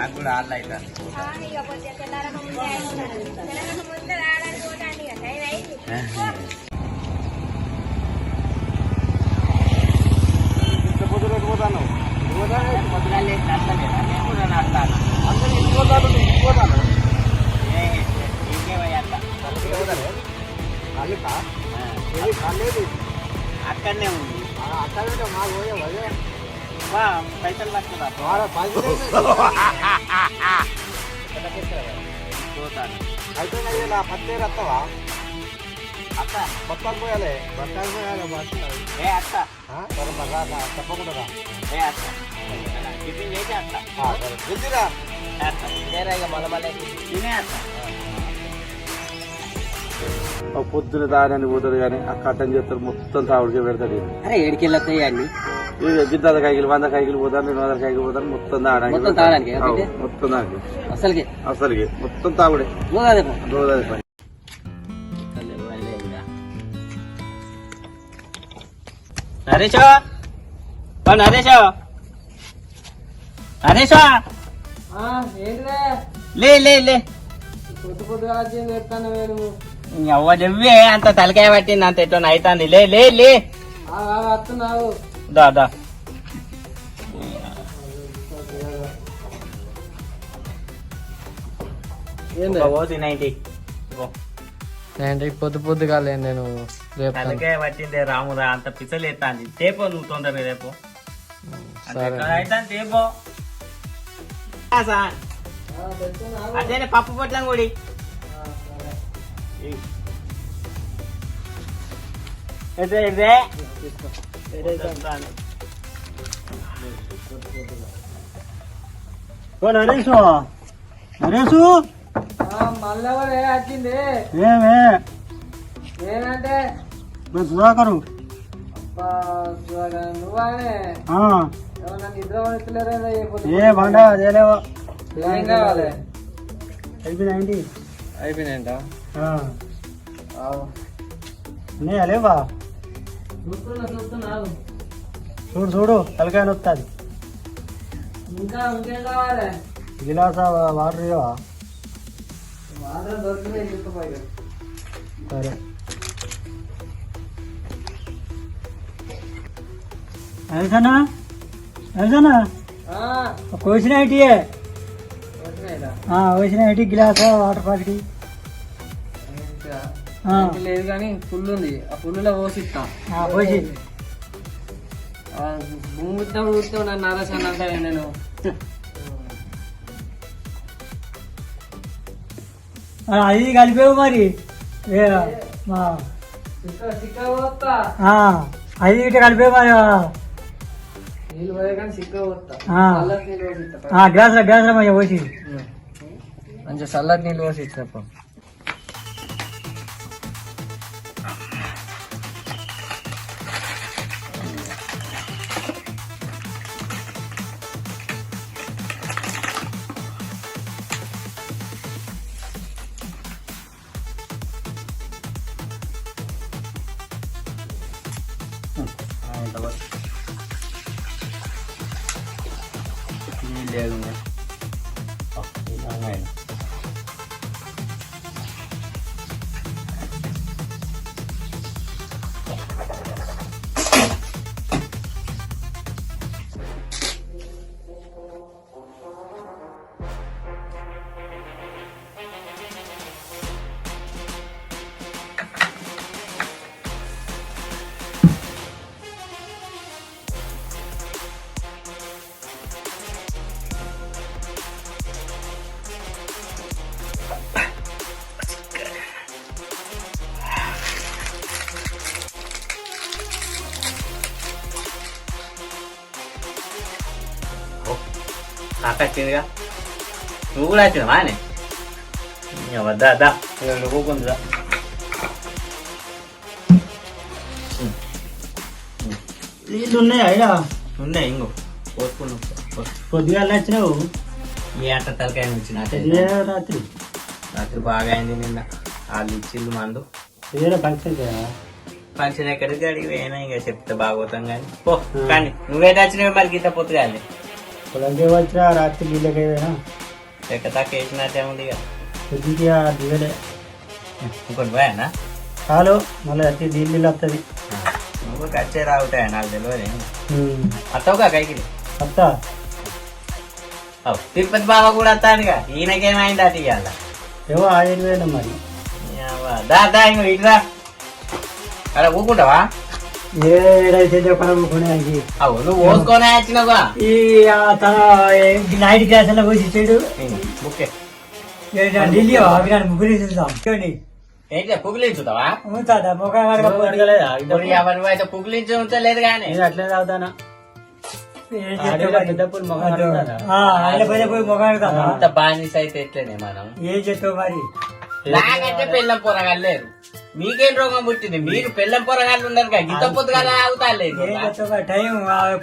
నాకు కూడా ఆళ్ళు అవుతాను. పోతాను పొద్దుగా లేచి నచ్చలేదా? నేను కూడా నడతాను. అందరూ ఇంటిపోతాను ఇంటిపోతాను ఇంకేమయ్యా కాలేదు అక్కడనే ఉంది. అక్కడ మా పోయే అదే బా పైసలు పట్టుకురా పోతాను. అయితే నా పత్తే వస్తావా అత్త బత్తాలు పోయాలి ఏ అత్త తప్పకుండా ఏ అత్త టిఫిన్ చేసి అత్త వెళ్తురా అత్త వేరే ఇక మళ్ళీ తినే అత్త. పొద్దున తాగడానికి పోతాడు కానీ ఆ కట్టని చేస్తారు మొత్తం తాగుడికే పెడతాడు. అరే ఏడికి వెళ్ళొస్తాయి అన్ని గిద్ద కాయలు 100 కాయలు పోతారు 200 కాయలు పోతారు మొత్తం తాగడానికి మొత్తం తాగడానికి మొత్తం తాగి అసలుకి మొత్తం తాగుడే రోజు పని. నరేషా నరేషా నరేషా లే లే లే పొద్దు పొద్దుగా చెప్తాను నేను అవ్వ జవ్వే అంత తలకాయ పట్టింది అంత ఎట్లా అవుతుంది. లే లే లే వస్తున్నావు దా దా పోతుంది 90 పొద్దు పొద్దుగా నేను తలకాయ పట్టిందే రామురా అంత పిచ్చలు ఎత్తాంది. తేపో నువ్వు తొందరగా రేపు అయితే తేపో అదేనే పప్పు పొట్లం కూడా నరేషు నరేషు మళ్ళీ వచ్చింది ఏమే నేనంటే సుధాకరు నువ్వానే ఏమన్నా నిద్ర ఎత్తులేరా ఏ బండ చేయలేవా ఏం కావాలి అయిపోయింది అయిపోయినాయంట లేవా చూస్తున్నా చూడు చూడు తలకాయ వస్తుంది. ఇంకా ఇంకేం కావాలి గిలాస వాటర్ ఇవ్వవా? మాత్రం దొరికితే తీసుకుపోయి సరే అయిసనా అయిసనా కోసిన ఐటీయే కోసిన ఐటీ గిలాస వాటర్ ప్యాకెట్ లేదు కానీ ఫుల్ ఉంది. ఆ ఫుల్లులో పోసిస్తా పోసి భూమి కూర్చో నన్ను నరసాను అంటే నేను అది కలిపేవు మరి అది ఇటు కలిపేవు మరి నీళ్ళు పోయే కానీ సిక్క పోతా గ్లాసులో గ్లాసులో మంచిగా పోసి మంచిగా చల్లటి నీళ్ళు పోసి ఇచ్చినప్పుడు లేకుండా వచ్చిందిగా. నువ్వు కూడా వచ్చినావా అని వద్దా అద్దా కూకుందా నీళ్ళు ఉన్నాయి అయినా ఉన్నాయి ఇంకో పోసుకున్నాం. కొద్దిగా వచ్చినావు ఏ అట్ట తలకాయ వచ్చిన రాత్రి రాత్రి బాగా అయింది. నిన్న వాళ్ళు ఇచ్చిళ్ళు మందు ఏదో ఫంక్షన్ ఫంక్షన్ ఎక్కడికి అడిగి పోయినా ఇంకా చెప్తే బాగోతాం కానీ పో. కానీ నువ్వేట వచ్చినవి మరి గీత పొత్తుగా పొలంకి వచ్చినా రాత్రి నీళ్ళకి ఏదైనా లెక్క తక్క వేసినట్టే ఉంది ఇక కొద్దిగా దిగలే ఇంకోటి పోయానా చాలు మళ్ళీ అట్టి నీళ్ళు వస్తుంది నువ్వు కచ్చే రావుతాయి నాకు తెలియదు అత్తవుగా కైకి అత్త తిరుపతి బాబా కూడా వస్తానుగా ఈయనకేమైంది అటు ఇవాళ ఏవో ఆయన వేయడం మరి దా ఇంకో ఇటురా అలా ఊకుంటావా ఏడైతే కొనుక్కోడానికి అవు నువ్వు ఓసుకొని వచ్చినావా ఈ తన నైట్ క్లాస్ అలా పోసి ఇచ్చాడు బుక్కే ఢిల్లీ అభిరాని ముగ్గురు చూద్దాం ఏంటి పుగిలించుతావా ఉంటుందా ముఖం అడగలేదా ఎవరి అయితే పుగిలించి ఉంచలేదు కానీ అట్లే తాగుతానా పోయి ముఖం అంత బానిస అయితే ఎట్లనే మనం ఏం చెప్తావు మరి నాకంటే పెళ్ళం పొరగాలు లేరు మీకేం రోగం పుట్టింది మీరు పెళ్ళం పొరగాళ్ళు ఉన్నారు కదా గిత్త పొద్దుగా అవుతా లేదు ఏం చెప్తావు మరి టైం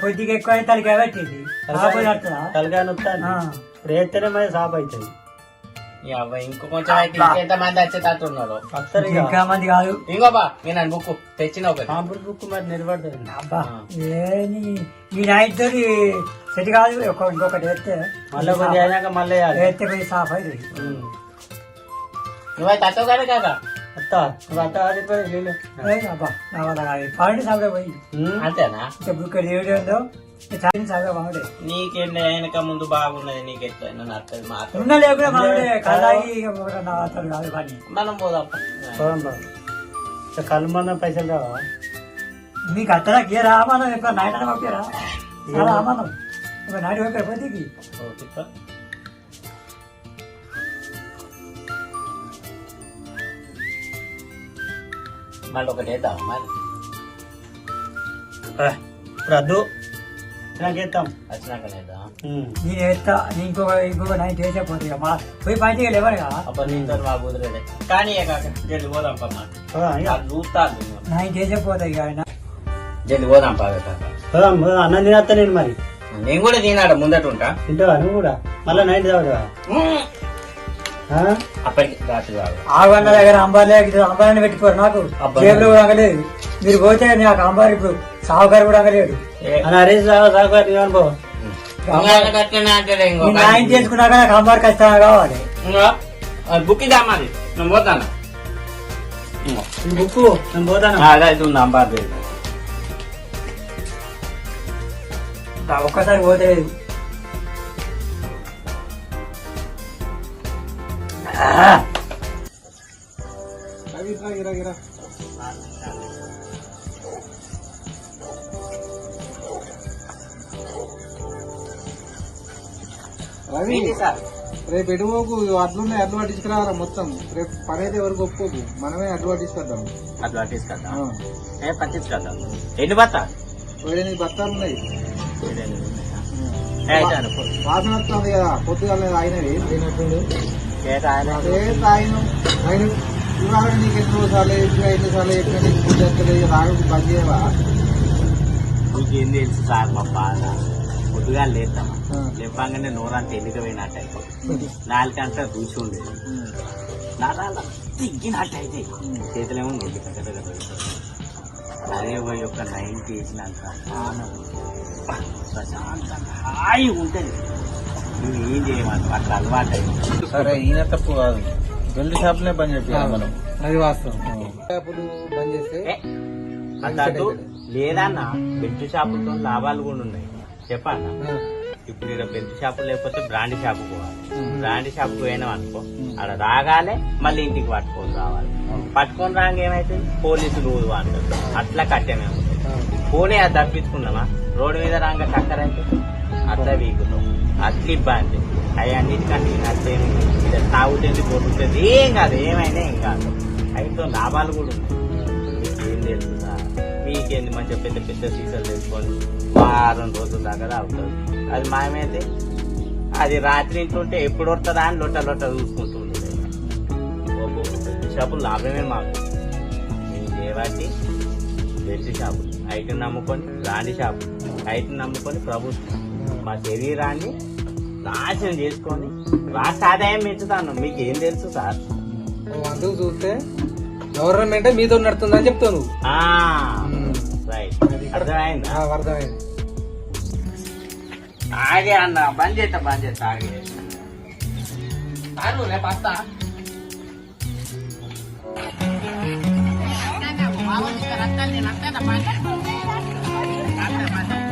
కొద్దిగా ఎక్కువ అయితే తలకాయ పెట్టింది తలకాయ నొప్పాను రేస్తేనే మరి సాప్ అవుతుంది ఇంకో కొంచెం అయితే ఎంత మంది వచ్చేటట్టు ఉన్నారు ఇంకా మంది కాదు ఇంకోబా నేను బుక్ తెచ్చిన ఒకటి కాంప్యూటర్ బుక్ మరి నిలబడుతుంది అబ్బా ఈ నైట్ తోటి సెట్ కాదు ఇంకొకటి వేస్తే మళ్ళీ కొద్దిగా అయినాక మళ్ళీ వేస్తే కొద్దిగా సాఫ్ అవుతుంది నువ్వైతే అత్తవు కదా కాదా అత్త నువ్వు అత్త అబ్బా నా వల్ల కాదు పాయింట్ సాగు పోయి అంతేనా బుక్ దేవుడు ఉందో సాగు బాగుండే నీకేంటి వెనక ముందు బాగున్నది నీకెట్లయినా నచ్చదు మాత్రం ఉన్న లేకుండా బాగుండే కళాయి కాదు కానీ మనం పోదాం కళ్ళు మన పైసలు రావా మీకు అత్తరా ఏ రామానం ఎప్పుడు నైట్ అని పంపారా రామానం ఇప్పుడు నైట్ పంపారు పొద్దుకి మళ్ళీ ఒకటి వేద్దాం మరి ఇప్పుడు వద్దు నాకేస్తాం వచ్చినాక వేద్దాం నేను వేస్తా ఇంకొక నైట్ వేసేపోతుంది మా పోయి పంచిగా లేవరుగా అప్పుడు నీతో మా కుదరదే కానీ కాక జల్ది పోదాం పమ్మా చూస్తాను నైట్ వేసేపోతాయి ఆయన జల్ది పోదాం పాక అన్నం తినేస్తా నేను మరి నేను కూడా తినాడు ముందట ఉంటా తింటావా నువ్వు కూడా మళ్ళీ నైట్ తాగుతావా అప్పటికి రాత్రి కాదు ఆగన్న దగ్గర అంబారాన్ని పెట్టిపోరు నాకు జేబులో కూడా అంగలేదు మీరు పోతే నాకు అంబారు ఇప్పుడు సాగుగారు కూడా అంగలేడు హరీష్ సాగుగారు అనుభవం ఆయన చేసుకున్నాక నాకు అంబారు ఖచ్చితంగా కావాలి బుక్ ఇదా మరి నేను పోతాను బుక్ నేను పోతాను అదైతే ఉంది అంబార్ ఒక్కసారి పోతే రవి రేపు ఎటువోకు అడ్లున్నాయి అడ్లు పట్టించుకురావాలా మొత్తం రేపు పని అయితే ఎవరికి ఒప్పుకోకు మనమే అడ్లు పట్టించుకొద్దాం అట్లా పట్టించుకొద్దాం పట్టించుకొద్దాం ఎన్ని బత్తా 7-8 బత్తాలు ఉన్నాయి వాసన వస్తుంది కదా పొద్దుగా ఆయనవి తినట్టుండు ఆయన ఇవాళ నీకు ఎన్నో సార్లు చెప్పినా ఎన్నిసార్లు చెప్పినా నీకు పూజ ఎక్కలేదు రాగకు బంద్ చేయవా నీకేం తెలుసు సార్ మా బాధ పొద్దుగా లేస్తామా లేపంగానే నోరంతా ఎన్నికపోయినట్టు అయిపోయి నాలుకంతా రుచి ఉండేది నరాల తిగ్గినట్టు అయితే చేతులేమో నొల్లి పెద్ద అదే పోయి ఒక 90 వేసినాక ప్రశాంతంగా హాయి ఉంటుంది నువ్వు ఏం చేయమని అట్లా అలవాటు అయింది సరే ఈయన తప్పు కాదు బెల్ట్ షాప్లే బంద్ చెప్పాలి మనం అది వాస్తవం బంద్ చేస్తే అన్నట్టు లేదన్నా బెల్ట్ షాపులతో లాభాలు కూడా ఉన్నాయి చెప్పన్నా ఇప్పుడు ఇక్కడ బెల్ట్ షాపు లేకపోతే బ్రాండ్ షాపు పోవాలి బ్రాండ్ షాప్ పోయినాం అనుకో అక్కడ రాగానే మళ్ళీ ఇంటికి పట్టుకొని రావాలి పట్టుకొని రాగా ఏమైతుంది పోలీసులు అంటారు అట్లా కట్టమే ఉంటుంది పోనీ అది తప్పించుకున్నామా రోడ్డు మీద రాగా కక్కరైతే అట్లా వీగుతాం అట్లా ఇబ్బంది అవి అన్నిటికంటే నచ్చేది ఇలా తాగుతుంది కొట్టుతుంది ఏం కాదు ఏమైనా ఏం కాదు అయితే లాభాలు కూడా ఉన్నాయి మీకేం తెలుస్తుందా మీకేంది మంచిగా పెద్ద పెద్ద సీసాలు తెచ్చుకొని వారం రోజుల దాకా తాగుతుంది అది మాయమైతే అది రాత్రి ఇంటుంటే ఎప్పుడు వస్తుందా అని లొట్ట లొట్ట చూసుకుంటుంటుంది బెల్ట్ షాపులు లాభమే మాకు మేము చేయబట్టి బెల్ట్ షాపులు ఐటమ్ నమ్ముకొని బ్రాండ్ షాపు ఐటమ్ నమ్ముకొని ప్రభుత్వం మా శరీరాన్ని నాశనం చేసుకొని రాష్ట్ర ఆదాయం పెంచుతాను మీకు ఏం తెలుసు సార్ అందుకు చూస్తే గవర్నమెంట్ మీతో నడుతుందని చెప్తాను రైట్ అర్థమైందా అర్థమైంది ఆగే అన్న బంద్ చేస్తా ఆగే రేపు వస్తా బాగా